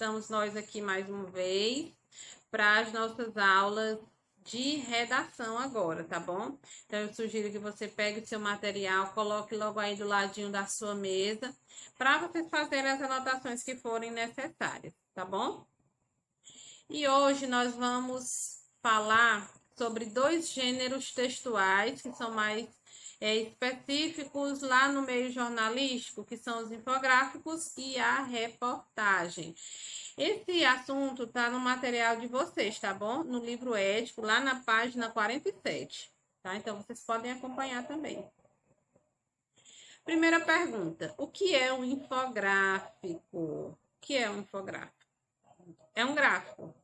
Estamos nós aqui mais uma vez para as nossas aulas de redação agora, tá bom? Então, eu sugiro que você pegue o seu material, coloque logo aí do ladinho da sua mesa, para vocês fazerem as anotações que forem necessárias, tá bom? E hoje nós vamos falar sobre dois gêneros textuais que são mais específicos lá no meio jornalístico, que são os infográficos e a reportagem. Esse assunto está no material de vocês, tá bom? No livro ético, lá na página 47, tá? Então, vocês podem acompanhar também. Primeira pergunta: o que é um infográfico? O que é um infográfico? É um gráfico.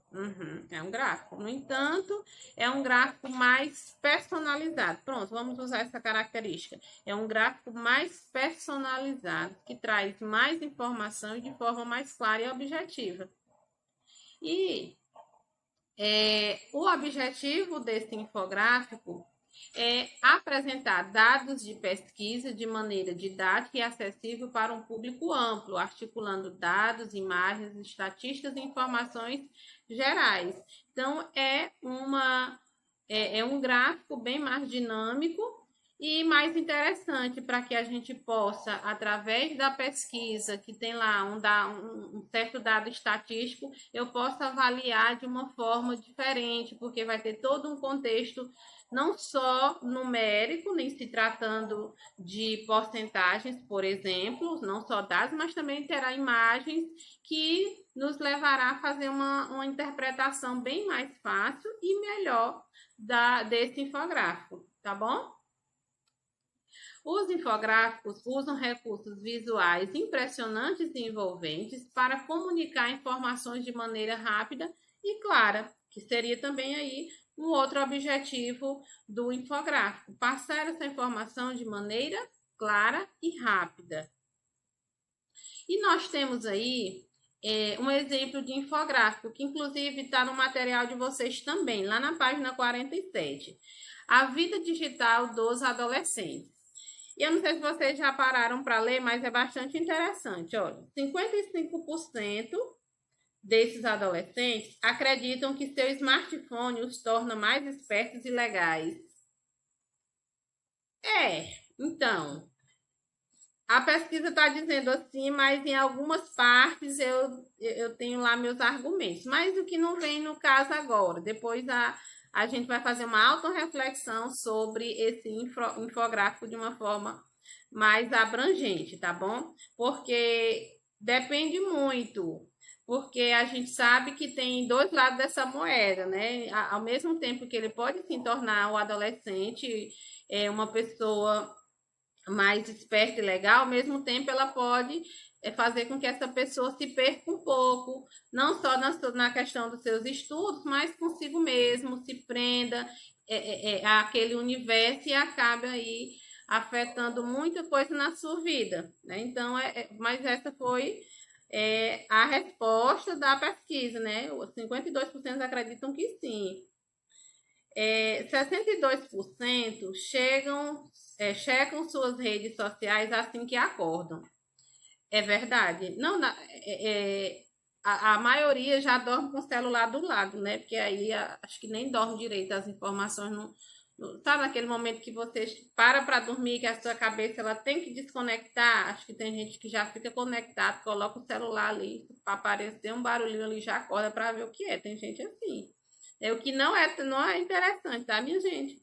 É um gráfico. No entanto, é um gráfico mais personalizado. Pronto, vamos usar essa característica. É um gráfico mais personalizado, que traz mais informação e de forma mais clara e objetiva. E o objetivo desse infográfico é apresentar dados de pesquisa de maneira didática e acessível para um público amplo, articulando dados, imagens, estatísticas e informações gerais. Então, é um gráfico bem mais dinâmico e mais interessante para que a gente possa, através da pesquisa, que tem lá um certo dado estatístico, eu possa avaliar de uma forma diferente, porque vai ter todo um contexto não só numérico, nem se tratando de porcentagens, por exemplo, não só dados, mas também terá imagens que nos levará a fazer uma interpretação bem mais fácil e melhor desse infográfico, tá bom? Os infográficos usam recursos visuais impressionantes e envolventes para comunicar informações de maneira rápida e clara, que seria também aí um outro objetivo do infográfico, passar essa informação de maneira clara e rápida. E nós temos aí um exemplo de infográfico, que inclusive está no material de vocês também, lá na página 47. A vida digital dos adolescentes. E eu não sei se vocês já pararam para ler, mas é bastante interessante. Olha, 55% desses adolescentes acreditam que seu smartphone os torna mais espertos e legais. Então, a pesquisa está dizendo assim, mas em algumas partes eu tenho lá meus argumentos. Mas o que não vem no caso agora. Depois a gente vai fazer uma autorreflexão sobre esse infográfico de uma forma mais abrangente, tá bom? Porque depende muito. Porque a gente sabe que tem dois lados dessa moeda, né? Ao mesmo tempo que ele pode se tornar o adolescente uma pessoa mais esperta e legal, ao mesmo tempo ela pode fazer com que essa pessoa se perca um pouco, não só na questão dos seus estudos, mas consigo mesmo, se prenda àquele universo e acabe aí afetando muita coisa na sua vida, né? Então, mas essa foi a resposta da pesquisa, né? 52% acreditam que sim. 62% checam suas redes sociais assim que acordam. É verdade. Não, a maioria já dorme com o celular do lado, né? Porque aí acho que nem dorme direito, as informações não. Sabe naquele momento que você para dormir, que a sua cabeça ela tem que desconectar? Acho que tem gente que já fica conectado, coloca o celular ali, para aparecer um barulhinho ali, já acorda para ver o que é. Tem gente assim. O que não é interessante, tá, minha gente?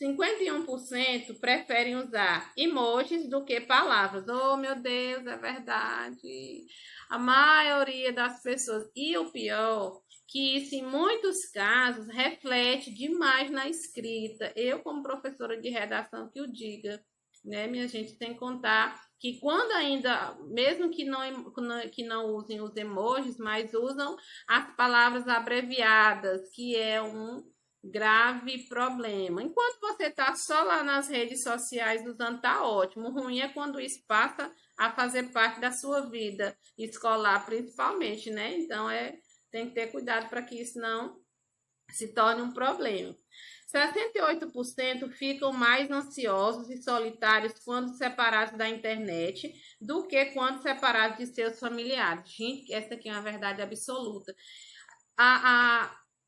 51% preferem usar emojis do que palavras. Oh, meu Deus, é verdade. A maioria das pessoas. E o pior, que isso em muitos casos reflete demais na escrita. Eu, como professora de redação, que o diga, né, minha gente, sem contar que quando ainda, mesmo que não usem os emojis, mas usam as palavras abreviadas, que é um grave problema. Enquanto você está só lá nas redes sociais usando, tá ótimo. O ruim é quando isso passa a fazer parte da sua vida escolar, principalmente, né? Então, tem que ter cuidado para que isso não se torne um problema. 68% ficam mais ansiosos e solitários quando separados da internet do que quando separados de seus familiares. Gente, essa aqui é uma verdade absoluta.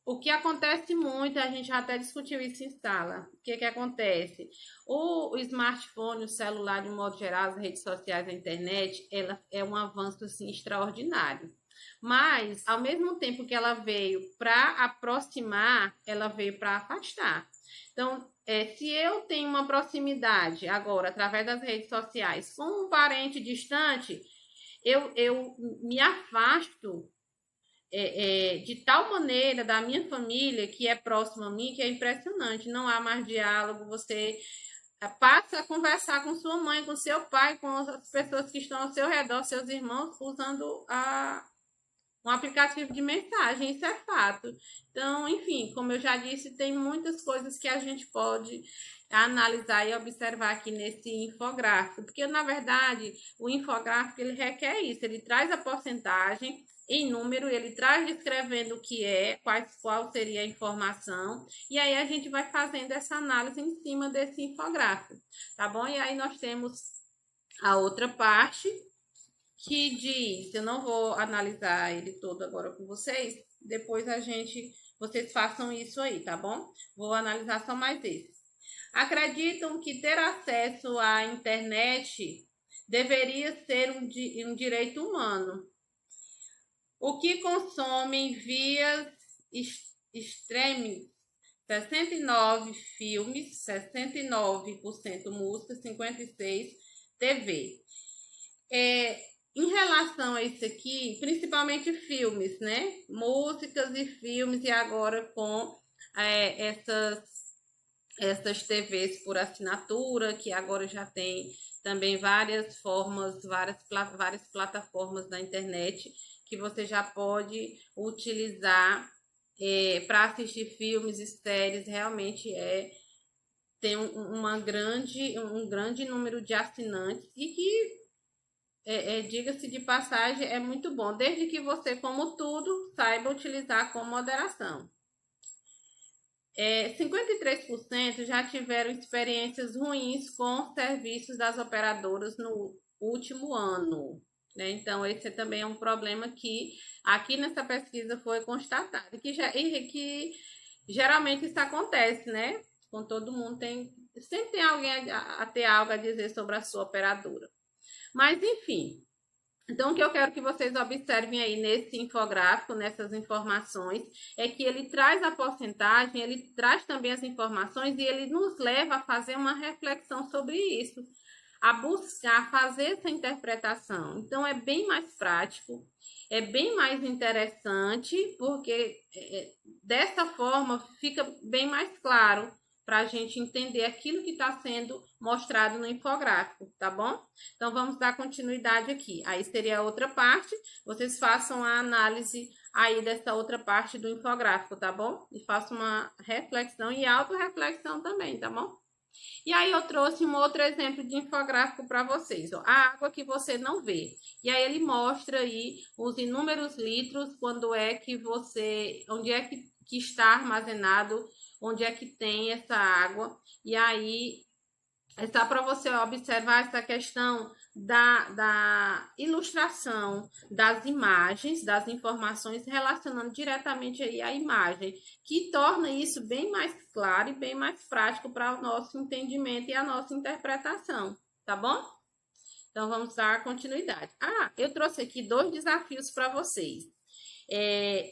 O que acontece muito, a gente já até discutiu isso em sala. O que acontece? O smartphone, o celular, de modo geral, as redes sociais, a internet, ela é um avanço assim, extraordinário. Mas, ao mesmo tempo que ela veio para aproximar, ela veio para afastar. Então, se eu tenho uma proximidade agora, através das redes sociais, com um parente distante, eu me afasto de tal maneira da minha família, que é próxima a mim, que é impressionante. Não há mais diálogo, você passa a conversar com sua mãe, com seu pai, com as pessoas que estão ao seu redor, seus irmãos, usando um aplicativo de mensagem, isso é fato. Então, enfim, como eu já disse, tem muitas coisas que a gente pode analisar e observar aqui nesse infográfico, porque na verdade o infográfico ele requer isso, ele traz a porcentagem em número, ele traz descrevendo o que é, qual seria a informação, e aí a gente vai fazendo essa análise em cima desse infográfico, tá bom? E aí nós temos a outra parte, que diz, eu não vou analisar ele todo agora com vocês, depois vocês façam isso aí, tá bom? Vou analisar só mais esse. Acreditam que ter acesso à internet deveria ser um direito humano. O que consomem via streaming, 69 filmes, 69% música, 56% TV. Em relação a isso aqui, principalmente filmes, né? Músicas e filmes, e agora com essas TVs por assinatura, que agora já tem também várias formas, várias plataformas da internet que você já pode utilizar para assistir filmes e séries. Realmente tem um grande número de assinantes e que diga-se de passagem, é muito bom, desde que você, como tudo, saiba utilizar com moderação. 53% já tiveram experiências ruins com serviços das operadoras no último ano, né? Então, esse também é um problema que aqui nessa pesquisa foi constatado, que geralmente isso acontece, né? Com todo mundo sempre tem alguém a ter algo a dizer sobre a sua operadora. Mas, enfim, então o que eu quero que vocês observem aí nesse infográfico, nessas informações, é que ele traz a porcentagem, ele traz também as informações e ele nos leva a fazer uma reflexão sobre isso, a buscar fazer essa interpretação. Então, é bem mais prático, é bem mais interessante, porque dessa forma fica bem mais claro para a gente entender aquilo que está sendo mostrado no infográfico, tá bom? Então, vamos dar continuidade aqui. Aí seria a outra parte, vocês façam a análise aí dessa outra parte do infográfico, tá bom? E façam uma reflexão e autorreflexão também, tá bom? E aí eu trouxe um outro exemplo de infográfico para vocês, ó, a água que você não vê. E aí ele mostra aí os inúmeros litros, onde é que está armazenado, onde é que tem essa água. E aí está para você observar essa questão da ilustração, das imagens, das informações, relacionando diretamente aí a imagem, que torna isso bem mais claro e bem mais prático para o nosso entendimento e a nossa interpretação, tá bom? Então, vamos dar continuidade. Eu trouxe aqui 2 desafios para vocês.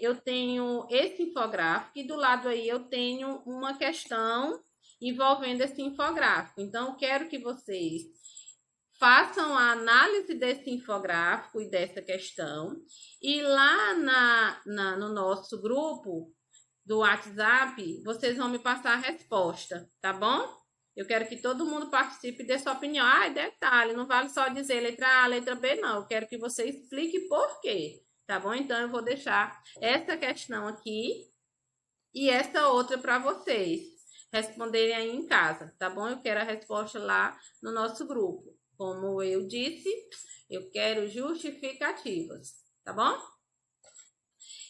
Eu tenho esse infográfico e do lado aí eu tenho uma questão envolvendo esse infográfico. Então, eu quero que vocês façam a análise desse infográfico e dessa questão. E lá no nosso grupo do WhatsApp, vocês vão me passar a resposta, tá bom? Eu quero que todo mundo participe dessa opinião. Detalhe, não vale só dizer letra A, letra B, não. Eu quero que você explique por quê, tá bom? Então, eu vou deixar essa questão aqui e essa outra para vocês responderem aí em casa, tá bom? Eu quero a resposta lá no nosso grupo. Como eu disse, eu quero justificativas, tá bom?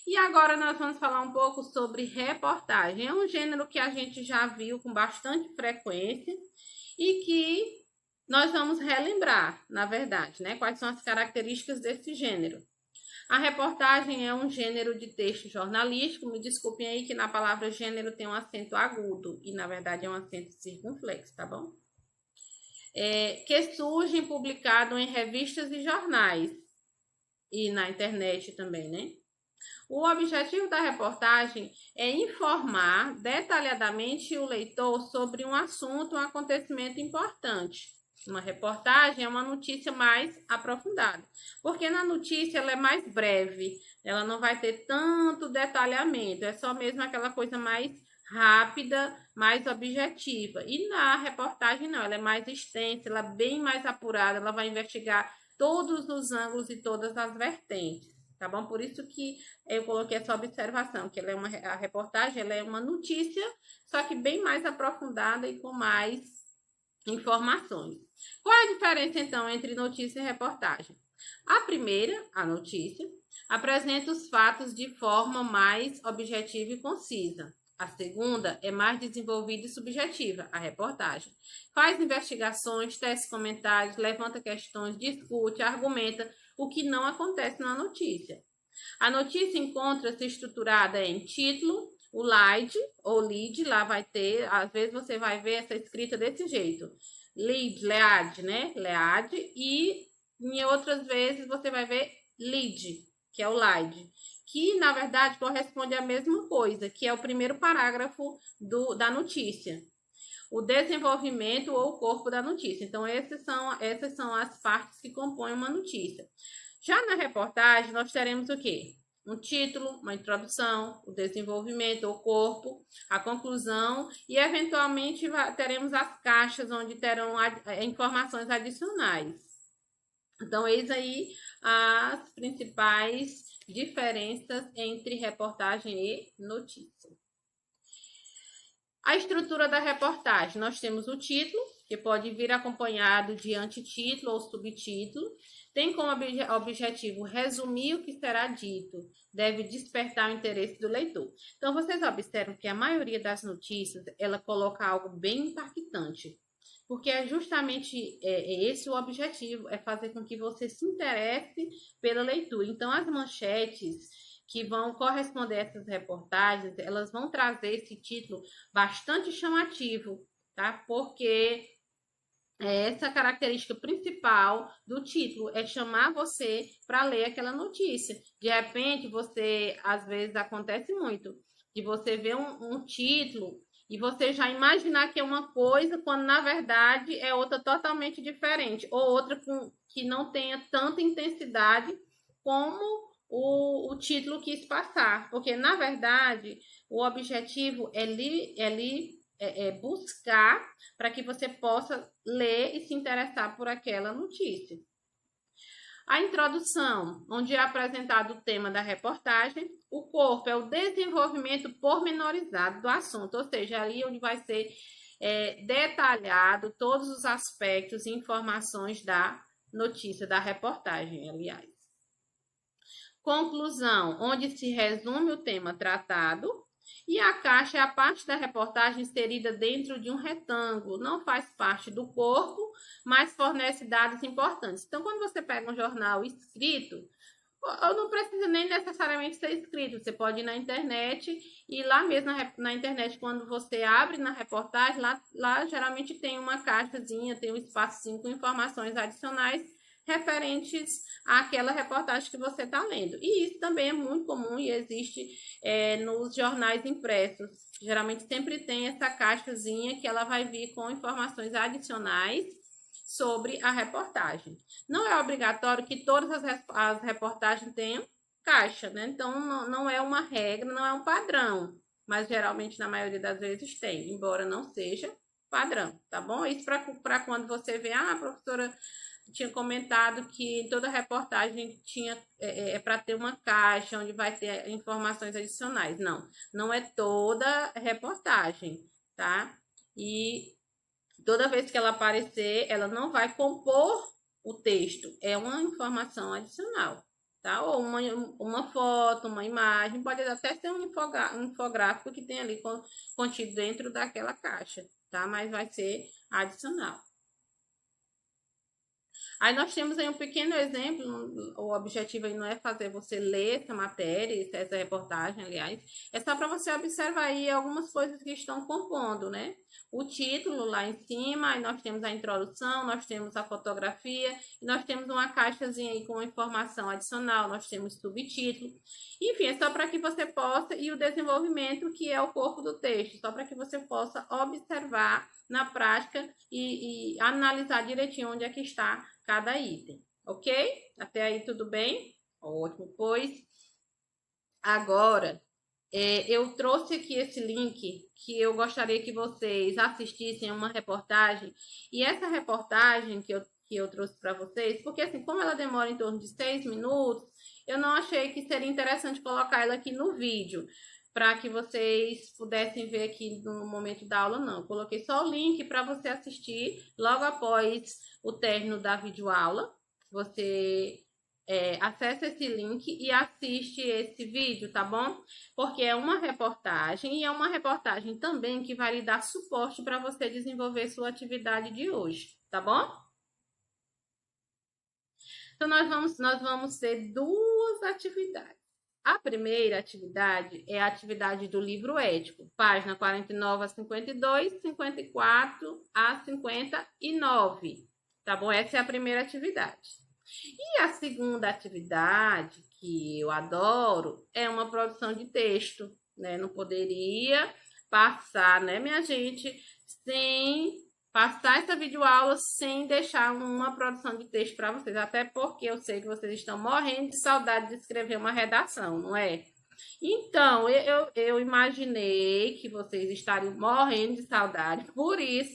E agora nós vamos falar um pouco sobre reportagem. É um gênero que a gente já viu com bastante frequência e que nós vamos relembrar, na verdade, né? Quais são as características desse gênero. A reportagem é um gênero de texto jornalístico. Me desculpem aí que na palavra gênero tem um acento agudo e, na verdade, é um acento circunflexo, tá bom? Que surge publicado em revistas e jornais e na internet também, né? O objetivo da reportagem é informar detalhadamente o leitor sobre um assunto, um acontecimento importante. Uma reportagem é uma notícia mais aprofundada, porque na notícia ela é mais breve, ela não vai ter tanto detalhamento, é só mesmo aquela coisa mais rápida, mais objetiva. E na reportagem não, ela é mais extensa, ela é bem mais apurada, ela vai investigar todos os ângulos e todas as vertentes. Tá bom? Por isso que eu coloquei essa observação, que a reportagem ela é uma notícia, só que bem mais aprofundada e com mais informações. Qual é a diferença, então, entre notícia e reportagem? A primeira, a notícia, apresenta os fatos de forma mais objetiva e concisa. A segunda é mais desenvolvida e subjetiva, a reportagem. Faz investigações, tece comentários, levanta questões, discute, argumenta, o que não acontece na notícia. A notícia encontra-se estruturada em título, o lead ou lead, lá vai ter, às vezes você vai ver essa escrita desse jeito. Lead, né? Lead, e em outras vezes você vai ver lead, que é o lead, que na verdade corresponde à mesma coisa, que é o primeiro parágrafo da notícia. O desenvolvimento ou o corpo da notícia. Então, essas são as partes que compõem uma notícia. Já na reportagem, nós teremos o quê? Um título, uma introdução, o desenvolvimento, o corpo, a conclusão e, eventualmente, teremos as caixas onde terão informações adicionais. Então, eis aí as principais diferenças entre reportagem e notícia. A estrutura da reportagem, nós temos o título, que pode vir acompanhado de antitítulo ou subtítulo. Tem como objetivo resumir o que será dito, deve despertar o interesse do leitor. Então, vocês observam que a maioria das notícias, ela coloca algo bem impactante, porque é justamente esse o objetivo, é fazer com que você se interesse pela leitura. Então, as manchetes que vão corresponder a essas reportagens, elas vão trazer esse título bastante chamativo, tá? Porque essa característica principal do título é chamar você para ler aquela notícia. De repente, às vezes acontece muito, de você ver um título e você já imaginar que é uma coisa, quando na verdade é outra totalmente diferente, ou outra que não tenha tanta intensidade como o título quis passar, porque na verdade o objetivo é buscar para que você possa ler e se interessar por aquela notícia. A introdução, onde é apresentado o tema da reportagem, o corpo é o desenvolvimento pormenorizado do assunto, ou seja, ali onde vai ser detalhado todos os aspectos e informações da notícia, da reportagem, aliás. Conclusão, onde se resume o tema tratado. E a caixa é a parte da reportagem inserida dentro de um retângulo, não faz parte do corpo, mas fornece dados importantes. Então, quando você pega um jornal escrito, não precisa nem necessariamente ser escrito, você pode ir na internet e lá mesmo na internet, quando você abre na reportagem, lá geralmente tem uma caixazinha, tem um espacinho com informações adicionais referentes àquela reportagem que você está lendo. E isso também é muito comum e existe nos jornais impressos. Geralmente sempre tem essa caixazinha que ela vai vir com informações adicionais sobre a reportagem. Não é obrigatório que todas as reportagens tenham caixa, né? Então, não é uma regra, não é um padrão, mas geralmente, na maioria das vezes, tem, embora não seja padrão, tá bom? Isso para quando você vê, a professora tinha comentado que toda reportagem tinha para ter uma caixa onde vai ter informações adicionais. Não é toda reportagem, tá? E toda vez que ela aparecer, ela não vai compor o texto, é uma informação adicional, tá? Ou uma foto, uma imagem, pode até ser um infográfico que tem ali contido dentro daquela caixa, tá? Mas vai ser adicional. Aí nós temos aí um pequeno exemplo, o objetivo aí não é fazer você ler essa matéria, essa reportagem, aliás, é só para você observar aí algumas coisas que estão compondo, né? O título lá em cima, aí nós temos a introdução, nós temos a fotografia, e nós temos uma caixazinha aí com informação adicional, nós temos subtítulo. Enfim, é só para que você possa, e o desenvolvimento, que é o corpo do texto, só para que você possa observar na prática e analisar direitinho onde é que está cada item, ok? Até aí tudo bem? Ótimo, pois agora eu trouxe aqui esse link que eu gostaria que vocês assistissem a uma reportagem, e essa reportagem que eu trouxe para vocês, porque assim, como ela demora em torno de 6 minutos, eu não achei que seria interessante colocar ela aqui no vídeo, para que vocês pudessem ver aqui no momento da aula, não. Eu coloquei só o link para você assistir logo após o término da videoaula. Você acessa esse link e assiste esse vídeo, tá bom? Porque é uma reportagem e é uma reportagem também que vai lhe dar suporte para você desenvolver sua atividade de hoje, tá bom? Então, nós vamos ter duas atividades. A primeira atividade é a atividade do livro ético, página 49 a 52, 54 a 59, tá bom? Essa é a primeira atividade. E a segunda atividade, que eu adoro, é uma produção de texto, né? Não poderia passar, né, minha gente, sem passar essa videoaula sem deixar uma produção de texto para vocês, até porque eu sei que vocês estão morrendo de saudade de escrever uma redação, não é? Então, eu imaginei que vocês estariam morrendo de saudade, por isso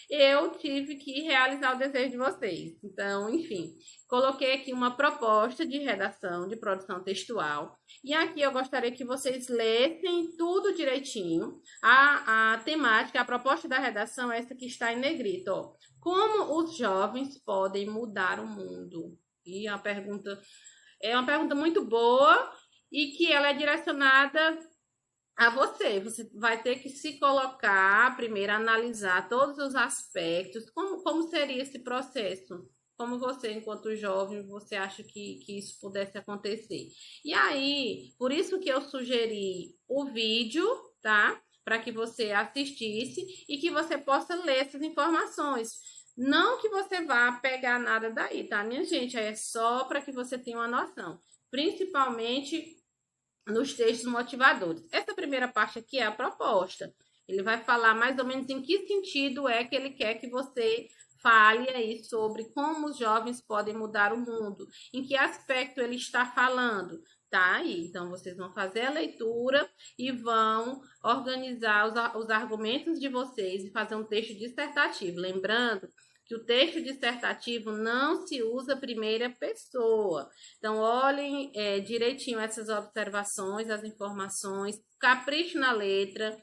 eu tive que realizar o desejo de vocês. Então, enfim, coloquei aqui uma proposta de redação, de produção textual. E aqui eu gostaria que vocês lessem tudo direitinho. A temática, a proposta da redação é essa que está em negrito, ó. Como os jovens podem mudar o mundo? E é uma pergunta muito boa e que ela é direcionada a você. Você vai ter que se colocar, primeiro analisar todos os aspectos, como seria esse processo, como você, enquanto jovem, você acha que isso pudesse acontecer. E aí, por isso que eu sugeri o vídeo, tá? Para que você assistisse e que você possa ler essas informações. Não que você vá pegar nada daí, tá, minha gente? É só para que você tenha uma noção. Principalmente nos textos motivadores. Essa primeira parte aqui é a proposta. Ele vai falar mais ou menos em que sentido é que ele quer que você fale aí sobre como os jovens podem mudar o mundo, em que aspecto ele está falando, tá aí. Então, vocês vão fazer a leitura e vão organizar os argumentos de vocês e fazer um texto dissertativo. Lembrando que o texto dissertativo não se usa primeira pessoa. Então, olhem direitinho essas observações, as informações, capricho na letra,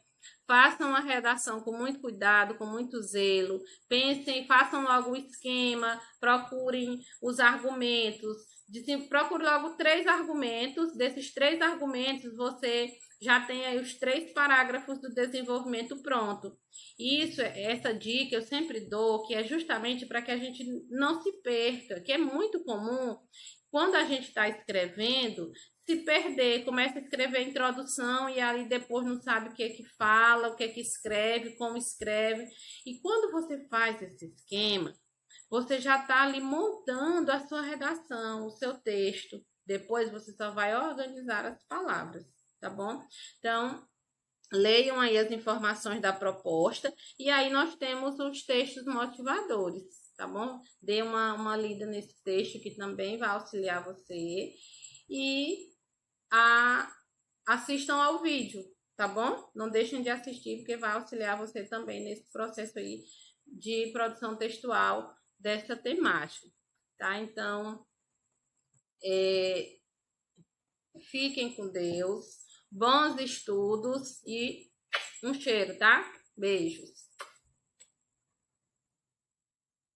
façam a redação com muito cuidado, com muito zelo, pensem, façam logo o esquema, procurem os argumentos, procure logo 3 argumentos, desses 3 argumentos você já tem aí os 3 parágrafos do desenvolvimento pronto. Isso, essa dica eu sempre dou, que é justamente para que a gente não se perca, que é muito comum quando a gente está escrevendo, se perder, começa a escrever a introdução e ali depois não sabe o que é que fala, o que é que escreve, como escreve. E quando você faz esse esquema, você já está ali montando a sua redação, o seu texto. Depois você só vai organizar as palavras, tá bom? Então, leiam aí as informações da proposta e aí nós temos os textos motivadores, tá bom? Dê uma lida nesse texto que também vai auxiliar você e assistam ao vídeo, tá bom? Não deixem de assistir porque vai auxiliar você também nesse processo aí de produção textual dessa temática, tá? Então, fiquem com Deus, bons estudos e um cheiro, tá? Beijos.